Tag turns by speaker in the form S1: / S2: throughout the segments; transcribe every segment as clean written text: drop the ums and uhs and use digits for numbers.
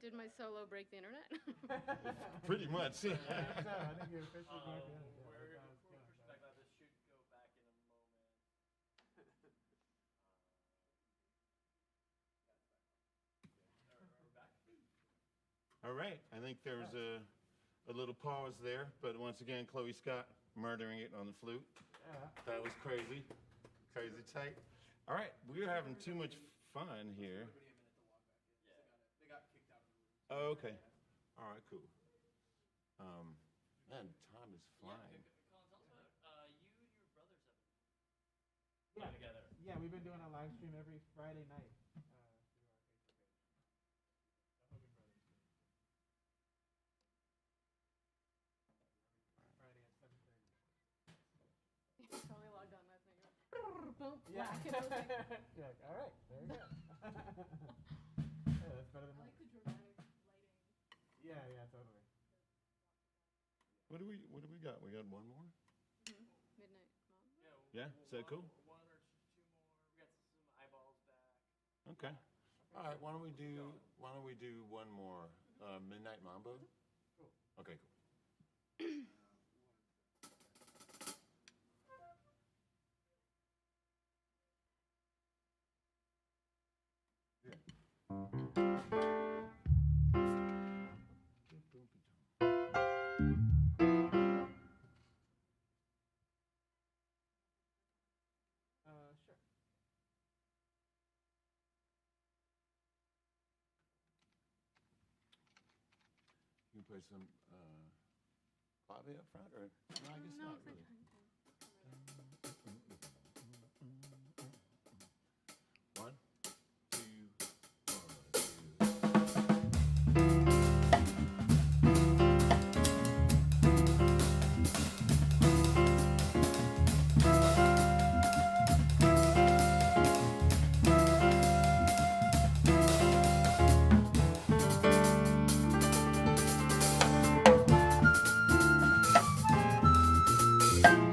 S1: Did my solo break the internet?
S2: Pretty much.
S3: I think you're officially back in.
S4: We're pushing back now. This should go back in a moment. We're back.
S2: All right. I think there's a little pause there, but once again, Chloe Scott murdering it on the flute.
S3: Yeah.
S2: That was crazy. Crazy tight. All right. We're having too much fun here.
S4: They got kicked out of the room.
S2: Oh, okay. All right, cool. Man, time is flying.
S4: Colin, tell us about you and your brothers have
S3: Yeah.
S4: been together.
S3: Yeah, we've been doing a live stream every Friday night through our Facebook page. The Hogan Brothers. Friday at 7:30.
S1: Totally logged on last night. Boom,
S3: Yeah.
S1: black, and I was like,
S3: You're like, all right, there you go. Yeah, that's better than
S1: I
S3: mine.
S1: like the dramatic lighting.
S3: Yeah, yeah, totally.
S2: What do we got? We got one more?
S1: Midnight Mom.
S2: Yeah, is that cool?
S4: One or two more. We got some eyeballs back.
S2: Okay. All right, why don't we do one more Midnight Mambo?
S3: Cool.
S2: Okay, cool.
S3: Sure.
S2: You can play some clave up front, or no? I guess
S1: No,
S2: not
S1: it's like
S2: really. One, two, one, two.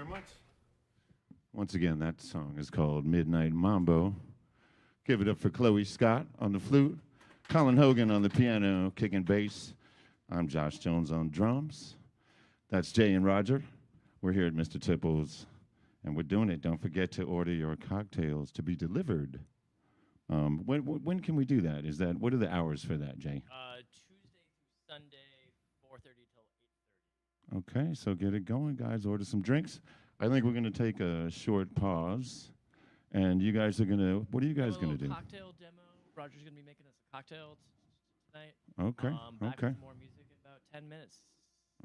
S2: very much. Once again, that song is called Midnight Mambo. Give it up for Chloe Scott on the flute, Colin Hogan on the piano, kicking bass. I'm Josh Jones on drums. That's Jay and Roger. We're here at Mr. Tipples, and we're doing it. Don't forget to order your cocktails to be delivered. When can we do that? What are the hours for that, Jay?
S4: Tuesday through Sunday, 4:30 till 8:30.
S2: Okay, so get it going, guys. Order some drinks. I think we're going to take a short pause, and you guys are going to, what are you guys going to do?
S4: Cocktail demo. Roger's going to be making us a cocktail tonight.
S2: Okay,
S4: Back
S2: okay.
S4: with more music in about 10 minutes.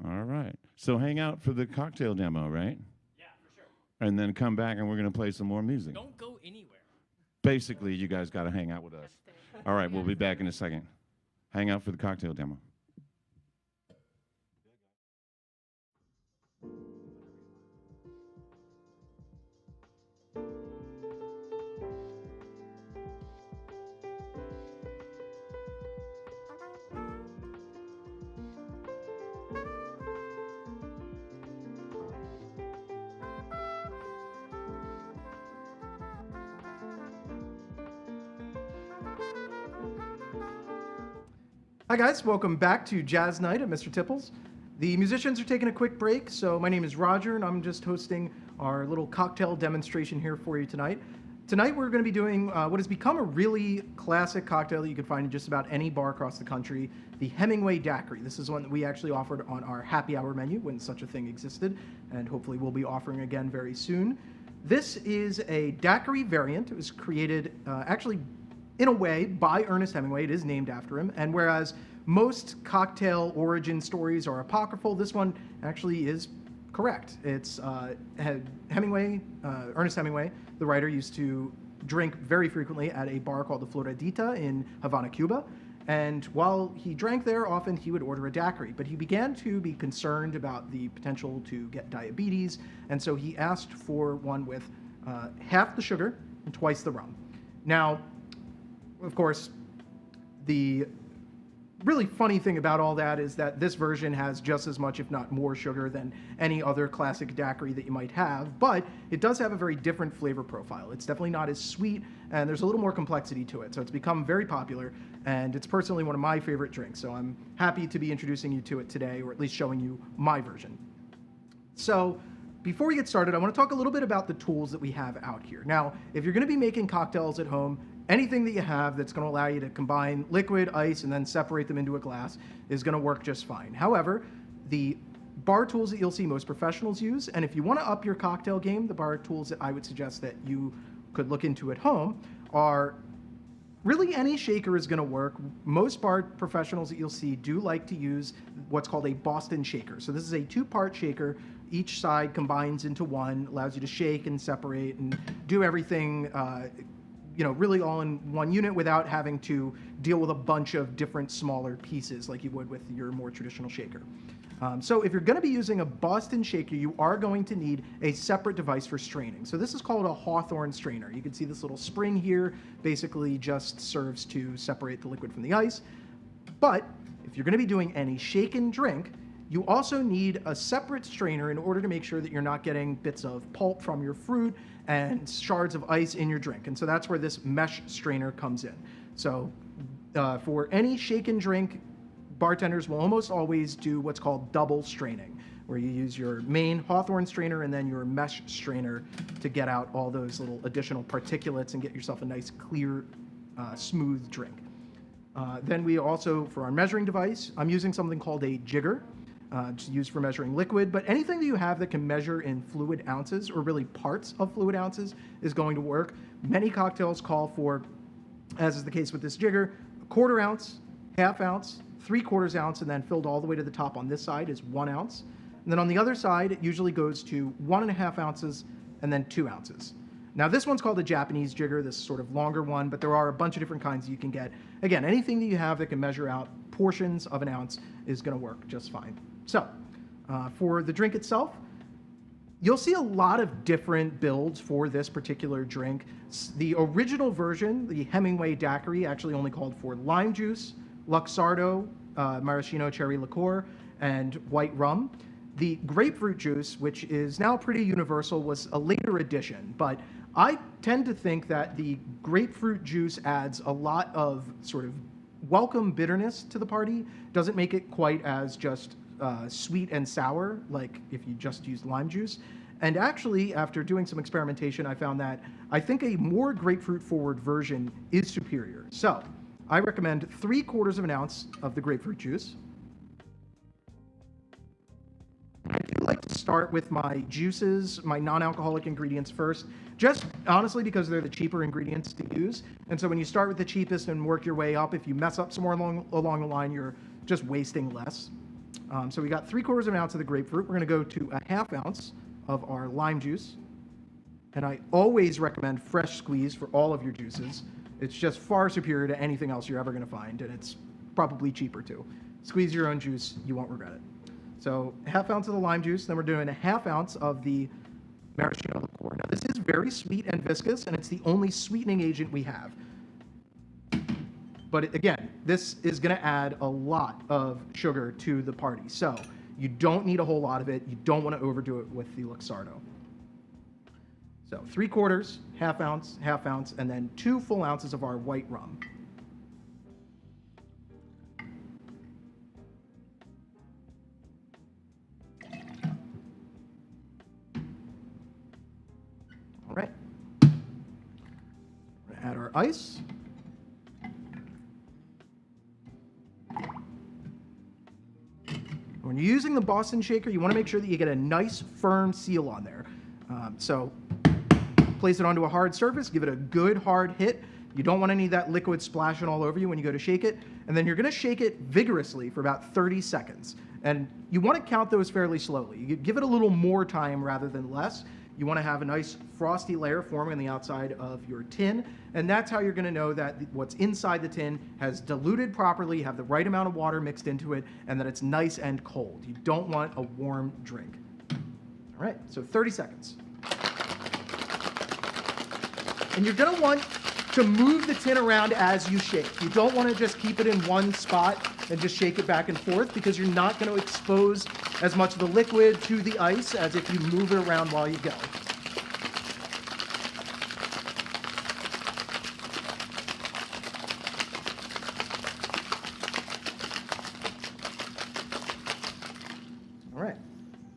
S2: All right. So hang out for the cocktail demo, right?
S4: Yeah, for sure.
S2: And then come back, and we're going to play some more music.
S4: Don't go anywhere.
S2: Basically, you guys got to hang out with us. All right, we'll be back in a second. Hang out for the cocktail demo.
S5: Hi guys, welcome back to Jazz Night at Mr. Tipples. The musicians are taking a quick break, so my name is Roger and I'm just hosting our little cocktail demonstration here for you tonight. Tonight we're going to be doing what has become a really classic cocktail that you can find in just about any bar across the country, the Hemingway Daiquiri. This is one that we actually offered on our happy hour menu when such a thing existed, and hopefully we'll be offering again very soon. This is a daiquiri variant. It was created actually in a way by Ernest Hemingway. It is named after him, and whereas most cocktail origin stories are apocryphal, this one actually is correct. It's Hemingway, Ernest Hemingway, the writer, used to drink very frequently at a bar called the Floridita in Havana, Cuba. And while he drank there, often he would order a daiquiri. But he began to be concerned about the potential to get diabetes, and so he asked for one with half the sugar and twice the rum. Now, of course, the really funny thing about all that is that this version has just as much, if not more, sugar than any other classic daiquiri that you might have, but it does have a very different flavor profile. It's definitely not as sweet, and there's a little more complexity to it, so it's become very popular, and it's personally one of my favorite drinks, so I'm happy to be introducing you to it today, or at least showing you my version. So, before we get started, I want to talk a little bit about the tools that we have out here. Now, if you're going to be making cocktails at home, anything that you have that's going to allow you to combine liquid, ice, and then separate them into a glass is going to work just fine. However, the bar tools that you'll see most professionals use, and if you want to up your cocktail game, the bar tools that I would suggest that you could look into at home are really any shaker is going to work. Most bar professionals that you'll see do like to use what's called a Boston shaker. So this is a two-part shaker. Each side combines into one, allows you to shake and separate and do everything really all in one unit without having to deal with a bunch of different smaller pieces like you would with your more traditional shaker. So if you're going to be using a Boston shaker, you are going to need a separate device for straining. So this is called a Hawthorne strainer. You can see this little spring here basically just serves to separate the liquid from the ice. But if you're going to be doing any shake and drink, you also need a separate strainer in order to make sure that you're not getting bits of pulp from your fruit and shards of ice in your drink. And so that's where this mesh strainer comes in. So for any shake and drink, bartenders will almost always do what's called double straining, where you use your main Hawthorne strainer and then your mesh strainer to get out all those little additional particulates and get yourself a nice, clear, smooth drink. Then we also, for our measuring device, I'm using something called a jigger. It's used for measuring liquid, but anything that you have that can measure in fluid ounces, or really parts of fluid ounces, is going to work. Many cocktails call for, as is the case with this jigger, a 1/4 ounce, 1/2 ounce, 3/4 ounce, and then filled all the way to the top on this side is 1 ounce. And then on the other side, it usually goes to 1.5 ounces and then 2 ounces. Now this one's called a Japanese jigger, this sort of longer one, but there are a bunch of different kinds you can get. Again, anything that you have that can measure out portions of an ounce is going to work just fine. So, for the drink itself, you'll see a lot of different builds for this particular drink. The original version, the Hemingway Daiquiri, actually only called for lime juice, Luxardo, maraschino cherry liqueur, and white rum. The grapefruit juice, which is now pretty universal, was a later addition, but I tend to think that the grapefruit juice adds a lot of sort of welcome bitterness to the party. Doesn't make it quite as just sweet and sour like if you just used lime juice. And actually, after doing some experimentation, I found that I think a more grapefruit forward version is superior. So I recommend 3/4 of an ounce of the grapefruit juice. I do like to start with my juices, my non-alcoholic ingredients first, just honestly because they're the cheaper ingredients to use. And so when you start with the cheapest and work your way up, if you mess up somewhere along the line, you're just wasting less. So we got 3/4 of an ounce of the grapefruit. We're going to go to a 1/2 ounce of our lime juice. And I always recommend fresh squeeze for all of your juices. It's just far superior to anything else you're ever going to find, and it's probably cheaper too. Squeeze your own juice, you won't regret it. So 1/2 ounce of the lime juice, then we're doing a 1/2 ounce of the maraschino liqueur. Now this is very sweet and viscous, and it's the only sweetening agent we have. But again, this is going to add a lot of sugar to the party. So you don't need a whole lot of it. You don't want to overdo it with the Luxardo. So 3/4, 1/2 ounce, 1/2 ounce, and then 2 full ounces of our white rum. All right. We're going to add our ice. When you're using the Boston shaker, you want to make sure that you get a nice firm seal on there. So place it onto a hard surface, give it a good hard hit. You don't want any of that liquid splashing all over you when you go to shake it. And then you're going to shake it vigorously for about 30 seconds. And you want to count those fairly slowly. You give it a little more time rather than less. You want to have a nice frosty layer forming on the outside of your tin. And that's how you're going to know that what's inside the tin has diluted properly, have the right amount of water mixed into it, and that it's nice and cold. You don't want a warm drink. All right, so 30 seconds. And you're going to want to move the tin around as you shake. You don't want to just keep it in one spot and just shake it back and forth, because you're not going to expose as much of the liquid to the ice as if you move it around while you go. All right.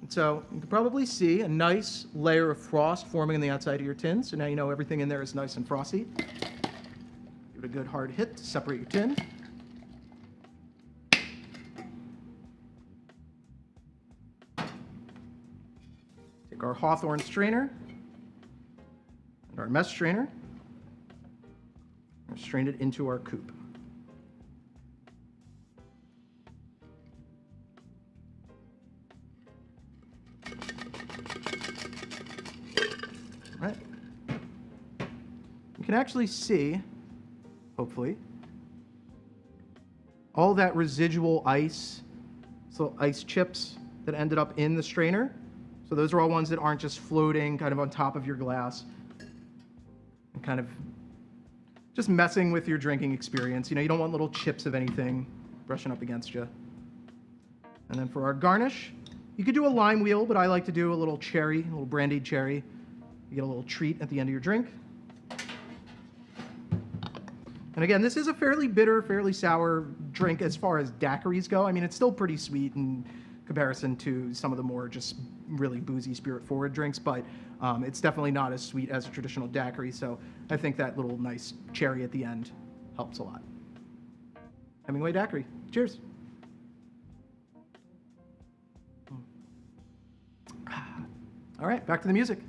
S5: So you can probably see a nice layer of frost forming on the outside of your tin. So now you know everything in there is nice and frosty. Give it a good hard hit to separate your tin. Take our Hawthorne strainer and our mesh strainer and strain it into our coupe. Right. You can actually see, hopefully, all that residual ice, so ice chips that ended up in the strainer. So those are all ones that aren't just floating kind of on top of your glass and kind of just messing with your drinking experience. You know, you don't want little chips of anything brushing up against you. And then for our garnish, you could do a lime wheel, but I like to do a little cherry, a little brandied cherry. You get a little treat at the end of your drink. And again, this is a fairly bitter, fairly sour drink as far as daiquiris go. I mean, it's still pretty sweet in comparison to some of the more just really boozy spirit-forward drinks, but it's definitely not as sweet as a traditional daiquiri, so I think that little nice cherry at the end helps a lot. Hemingway Daiquiri. Cheers. All right, back to the music.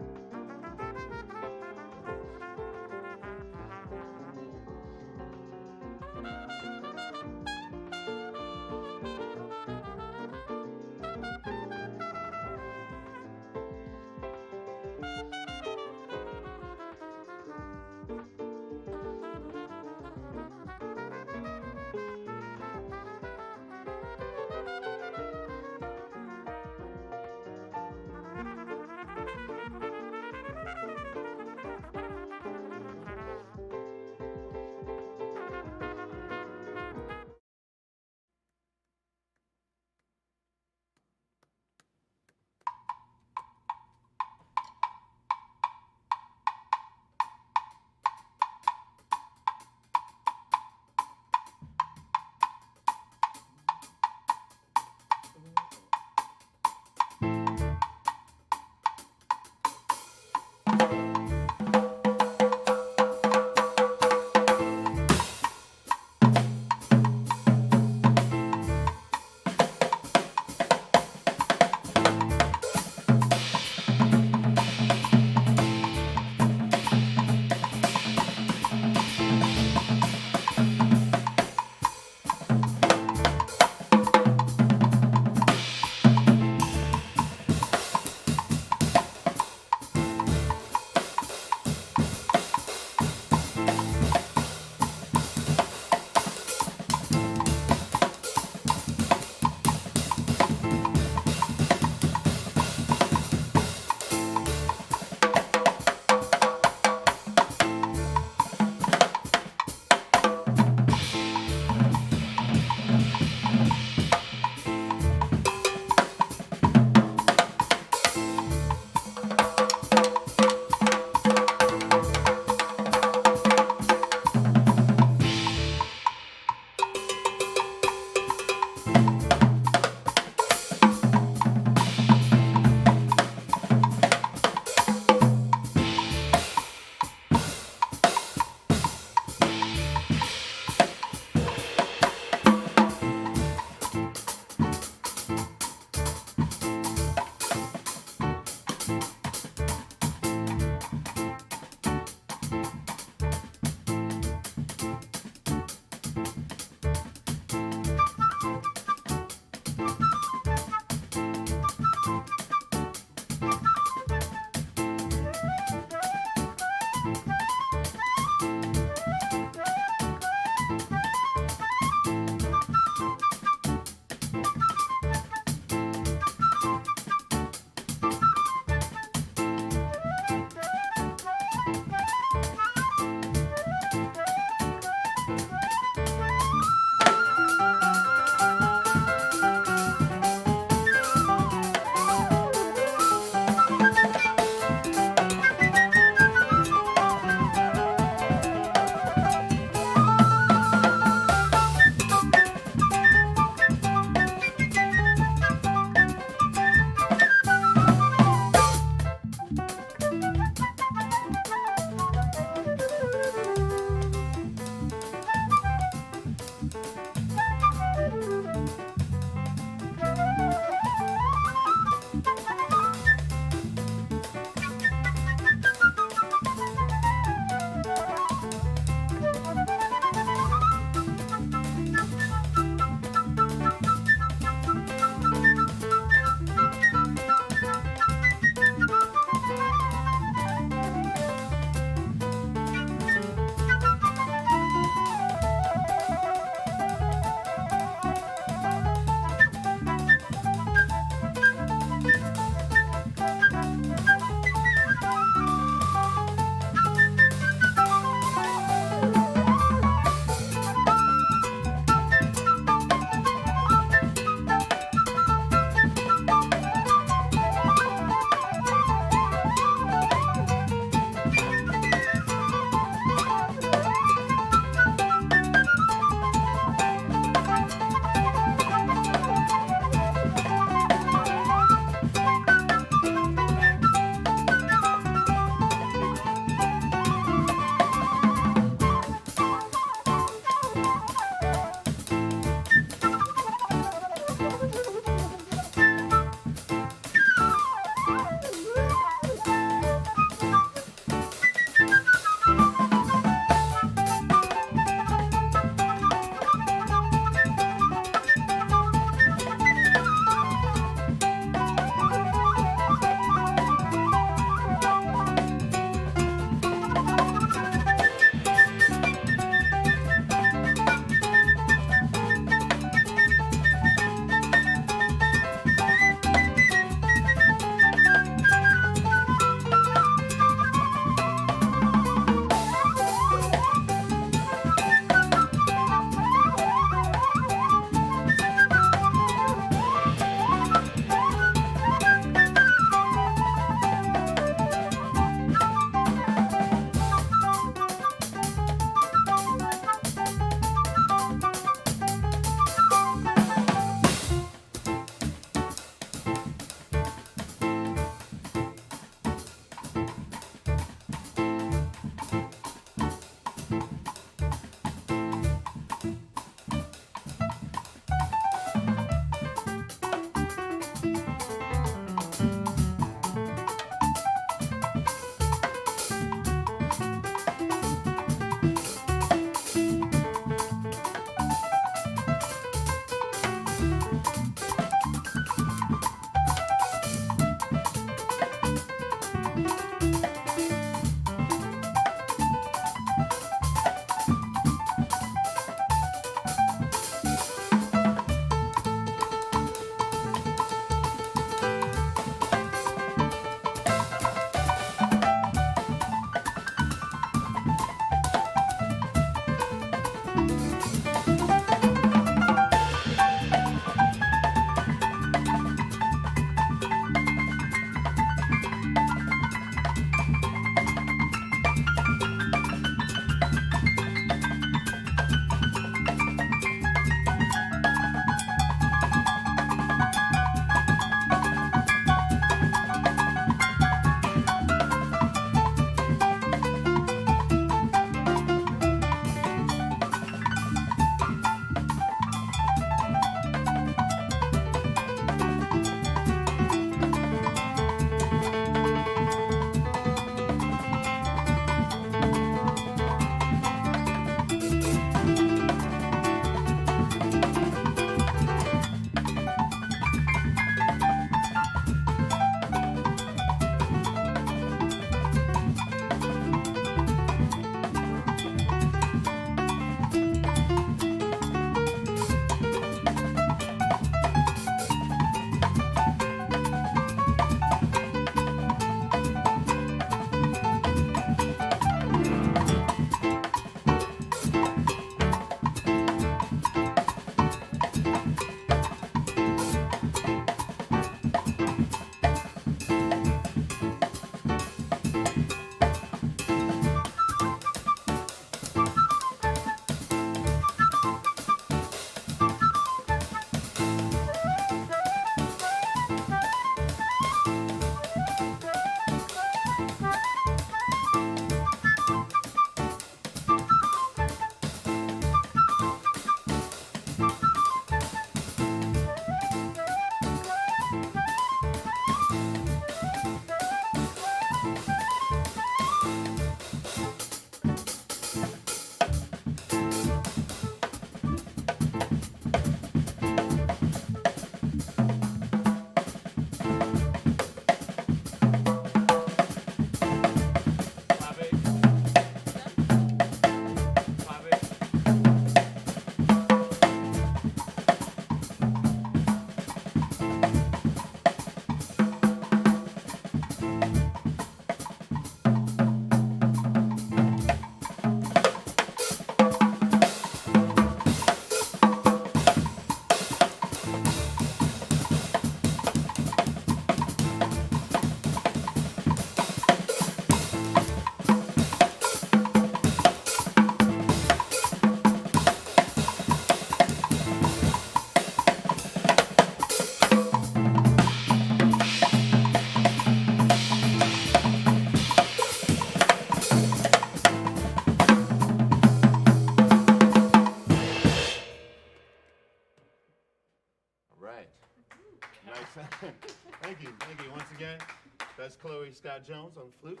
S2: That's Chloe Scott Jones on the flute.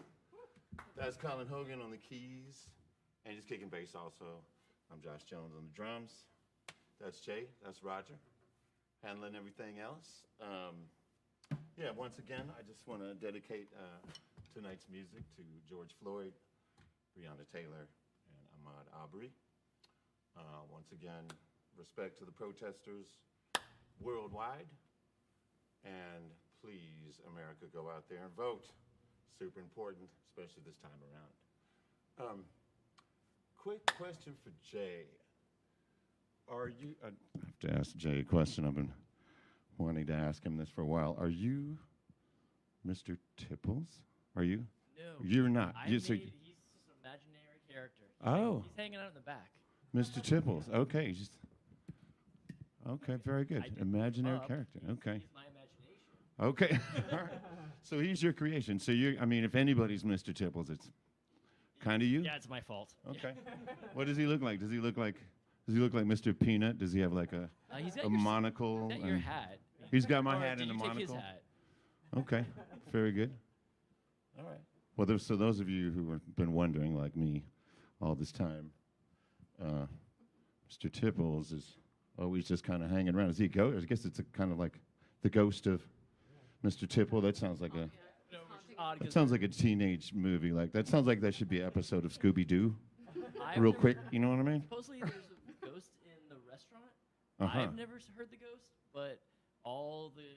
S2: That's Colin Hogan on the keys. And he's kicking bass also. I'm Josh Jones on the drums. That's Jay. That's Roger. Handling everything else. Yeah, once again, I just want to dedicate tonight's music to George Floyd, Breonna Taylor, and Ahmaud Arbery. Once again, respect to the protesters worldwide. And please, America, go out there and vote. Super important, especially this time around. Quick question for Jay. Are you, I have to ask Jay a question. I've been wanting to ask him this for a while. Are you Mr. Tipples? Are you?
S4: No.
S2: You're not.
S4: He's just an imaginary character.
S2: Oh.
S4: He's hanging out in the back.
S2: Mr. Tipples. Okay. Okay, very good. Imaginary character. Okay.
S4: He's my imagination.
S2: Okay. All right. So he's your creation. So I mean, if anybody's Mr. Tipples, it's kind of you?
S4: Yeah, it's my fault.
S2: Okay. What does he look like? Does he look like Mr. Peanut? Does he have like a
S4: He's got
S2: a monocle?
S4: He's got your hat.
S2: He's got my
S4: Or
S2: hat
S4: did
S2: and a
S4: you take
S2: monocle.
S4: his hat?
S2: Okay. Very good. All right. Well, so those of you who have been wondering, like me, all this time, Mr. Tipples is always just kind of hanging around. Is he a ghost? I guess it's a kind of like the ghost of Mr. Tipple. That sounds like a
S4: No, which is odd
S2: that
S4: 'cause
S2: sounds like a teenage movie. Like that sounds like that should be an episode of Scooby-Doo.
S4: I've
S2: Real
S4: never-
S2: quick, you know what I mean?
S4: Supposedly there's a ghost in the restaurant.
S2: Uh-huh.
S4: I've never heard the ghost, but all the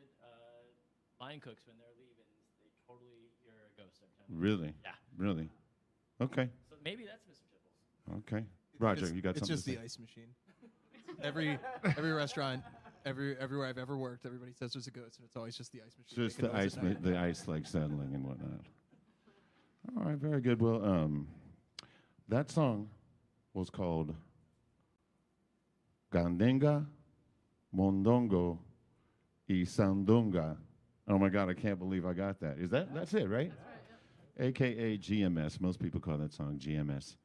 S4: line cooks, when they're leaving, they totally hear a ghost every time.
S2: Really?
S4: Yeah.
S2: Really? Okay.
S4: So maybe that's Mr. Tipples.
S2: Okay. Roger, you got
S3: It's
S2: something
S3: just
S2: to
S3: the
S2: say?
S3: ice machine. every restaurant, everywhere I've ever worked, everybody says there's a ghost, and it's always just the ice machine.
S2: Just
S3: making
S2: the
S3: noise
S2: ice,
S3: at night.
S2: the ice like settling and whatnot. All right, very good. Well, that song was called Gandenga, Mondongo, y Sandunga. Oh my God, I can't believe I got that. That's it, right? AKA GMS. Most people call that song GMS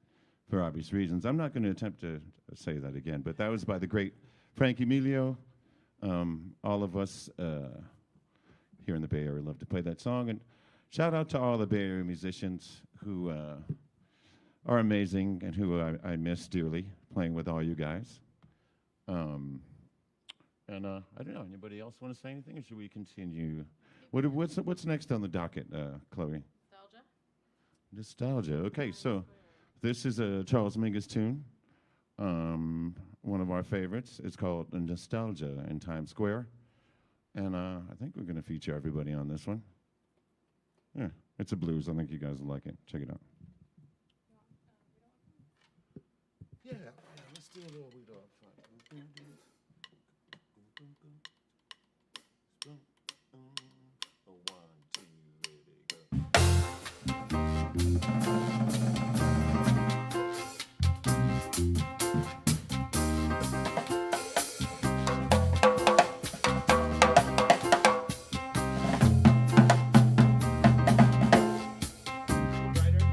S2: for obvious reasons. I'm not going to attempt to say that again, but that was by the great Frank Emilio. All of us here in the Bay Area love to play that song. And shout out to all the Bay Area musicians who are amazing and who I miss dearly playing with all you guys. And I don't know, anybody else want to say anything, or should we continue? What's next on the docket, Chloe?
S1: Nostalgia.
S2: Nostalgia. Okay, so this is a Charles Mingus tune, one of our favorites. It's called Nostalgia in Times Square. And I think we're going to feature everybody on this one. Yeah, it's a blues. I think you guys will like it. Check it out. Yeah, let's do a little weed off. One, two, ready, go.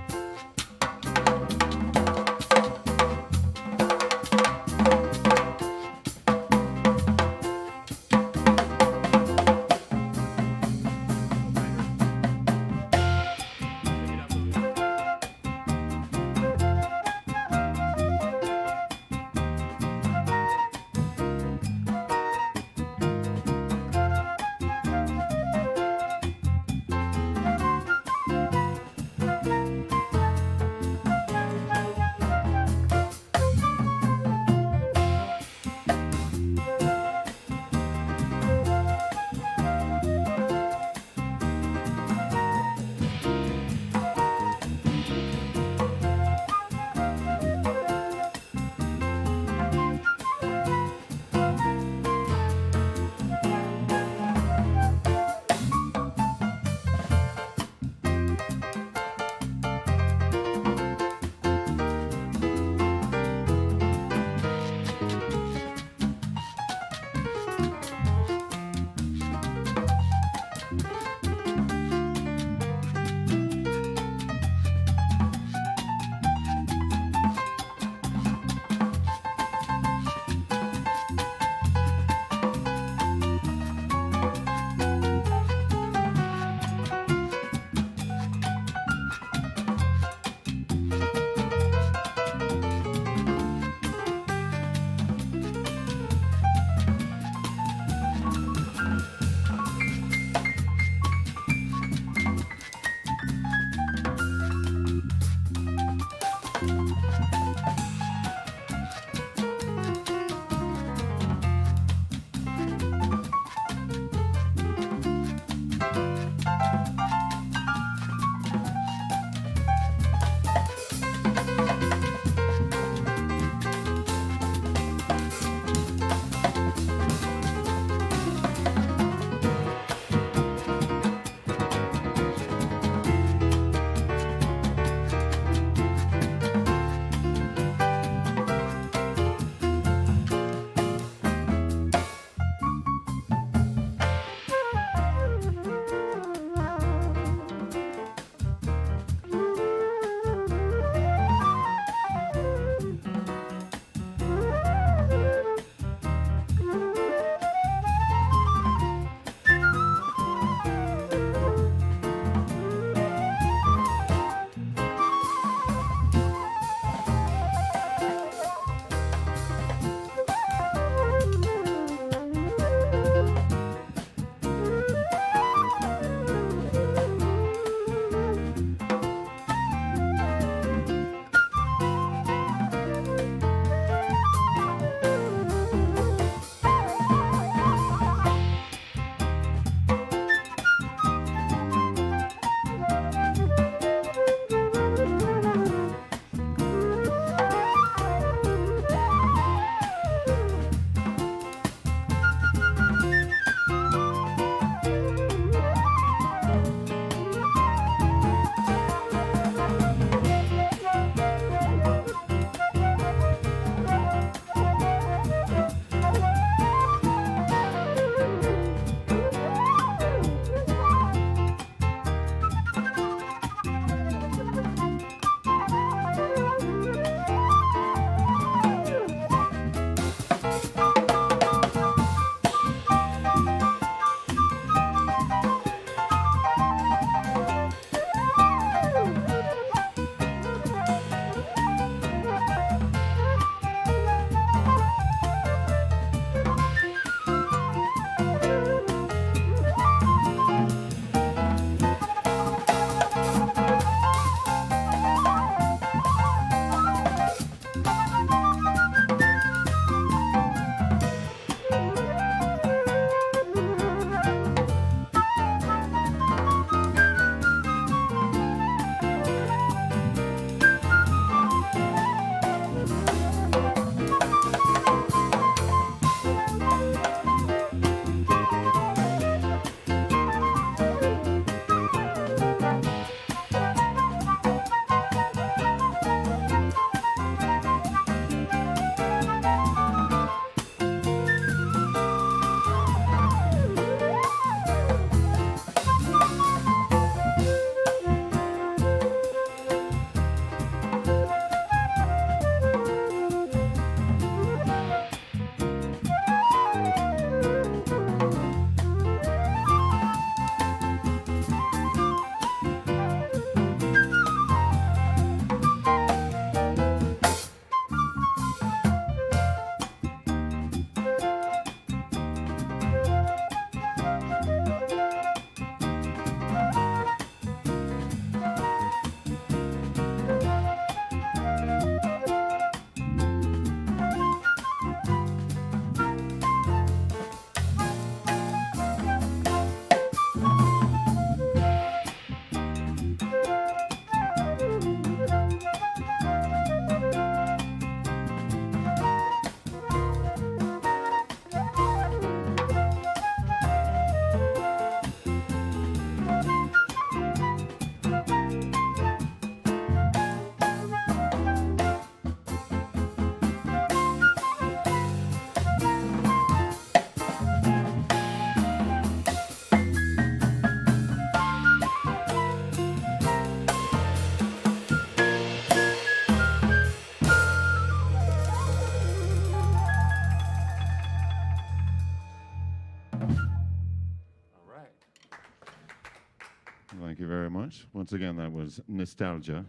S2: very much. Once again, that was Nostalgia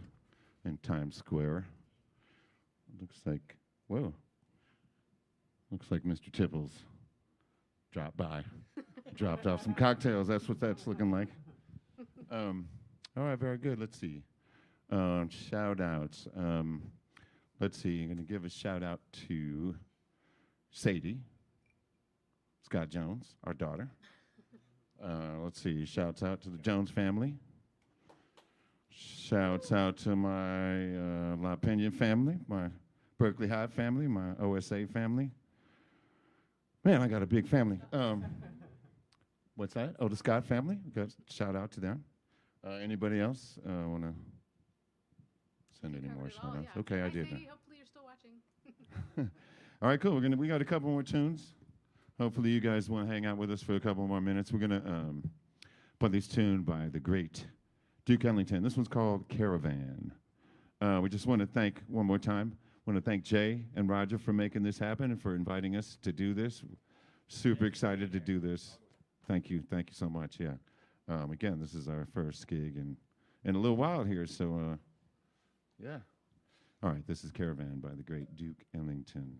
S2: in Times Square. Looks like, whoa. Looks like Mr. Tipples dropped by, dropped off some cocktails. That's what that's looking like. All right, very good. Let's see. Shout outs. Let's see. I'm going to give a shout out to Sadie, Scott Jones, our daughter. Let's see. Shouts out to the Jones family. Shouts out to my La Pena family, my Berkeley High family, my OSA family. Man, I got a big family. What's that? Oh, the Scott family. Got shout out to them. Anybody else want to send any more shout outs?
S1: Yeah.
S2: Okay,
S1: Hi,
S2: I did
S1: Sadie.
S2: that.
S1: Hopefully you're still watching.
S2: All right, cool. We got a couple more tunes. Hopefully you guys want to hang out with us for a couple more minutes. We're gonna play this tune by the great Duke Ellington. This one's called Caravan. We just want to thank one more time. Want to thank Jay and Roger for making this happen and for inviting us to do this. Super excited to do this. Thank you so much. Yeah. Again, this is our first gig in a little while here, so yeah. All right, this is Caravan by the great Duke Ellington.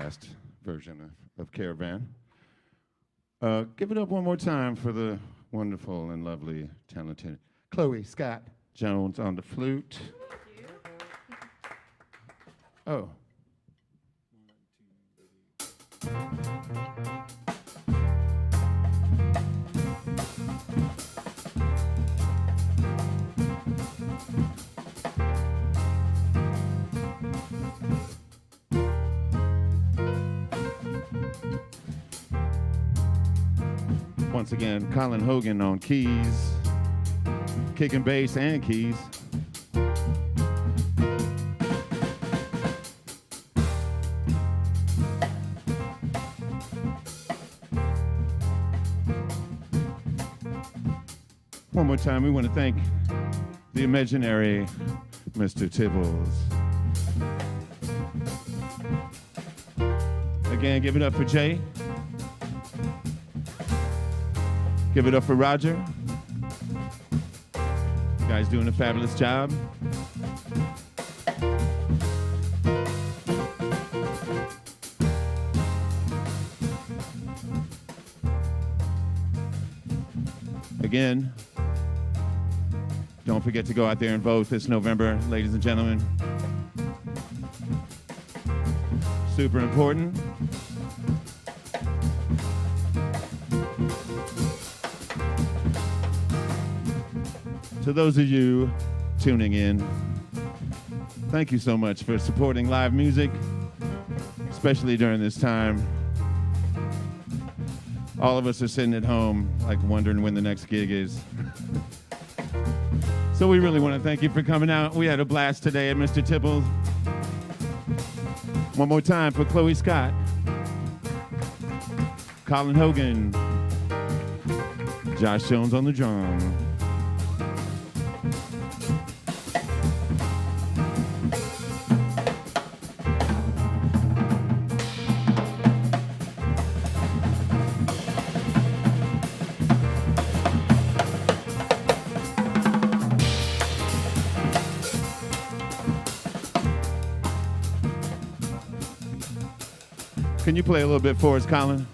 S2: fast version of Caravan. Give it up one more time for the wonderful and lovely, talented Chloe Scott Jones on the flute. Oh. Once again, Colin Hogan on keys, kicking bass and keys. One more time, we want to thank the imaginary Mr. Tibbles. Again, give it up for Jay. Give it up for Roger. You guys doing a fabulous job. Again, don't forget to go out there and vote this November, ladies and gentlemen. Super important. To those of you tuning in, thank you so much for supporting live music, especially during this time. All of us are sitting at home, like wondering when the next gig is. So we really want to thank you for coming out. We had a blast today at Mr. Tipples. One more time for Chloe Scott, Colin Hogan, Josh Jones on the drum. Can you play a little bit for us, Colin?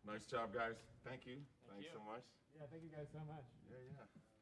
S2: Nice job, guys. Thank you. Thanks so much.
S6: Yeah, thank you guys so much.
S2: Yeah, yeah.